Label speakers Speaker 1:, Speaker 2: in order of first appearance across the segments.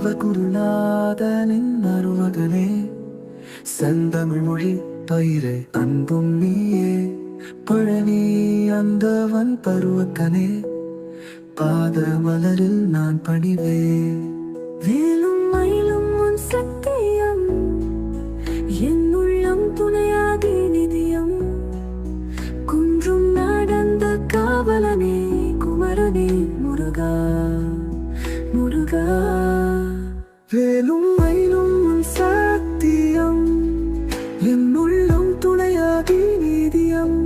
Speaker 1: சிவகுருநாதனின் அருமகனே, செந்தமிழ் மொழி பயிரே அன்பும் நீயே. பழனி அந்தவன் பருவக்கனே, பாத மலரில் நான் பணிவேன்.
Speaker 2: வேலும் மயிலும் உன் சத்தியம், என் உள்ளம் துணையாகி நிதியம். குன்றும் நடந்த காவலனே, குமரனே முருகா முருகா.
Speaker 1: வேலும் மயிலும் உன் சத்தியம், என் உள்ளம் துணையாகி நிதியம்.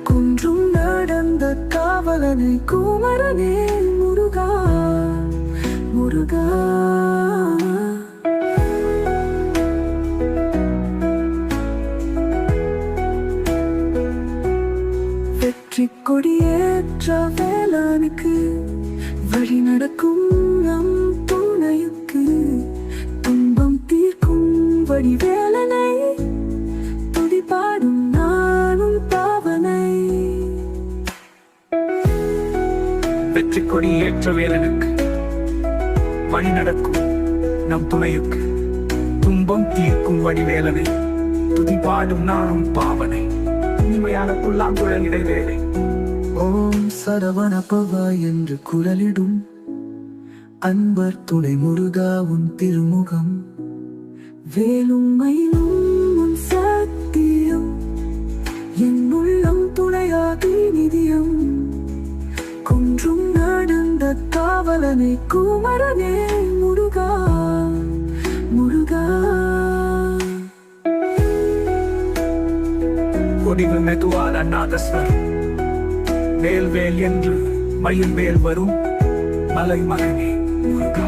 Speaker 1: குன்றும் நடந்த காவலனே, குமரனே முருகா முருகா. வெற்றி கொடியேற்ற வேளானுக்கு, வழி நடக்கும் நம் துணையுக்கு. துன்பம் தீர்க்கும் வடிவேலனை, துதிபாடும் நானும் பாவனை.
Speaker 3: வெற்றி கொடி ஏற்ற வேலனுக்கு, வழி நடக்கும் நம் துணையுக்கு. துன்பம் தீர்க்கும் வடிவேலனை, துதிபாடும் நானும் பாவனை. இனிமையான புல்லாங்குழல் இடைவேளை.
Speaker 1: ஓம் சரவண பவா என்று குரலிடும் அன்பர் துணை முருகா உன் திருமுகம்.
Speaker 2: வேலும் மயிலும் உன் சத்தியம், என் உள்ளம் துணையாகி நிதியம். குன்றும் நடந்த காவலனை, குமரனே முருகா முருகா.
Speaker 3: கொடிகள் மெதுவால் நாதஸ்வரம், வேல் வேல் என்று மயில் வேல் வரும் மலை மகனே முருகா.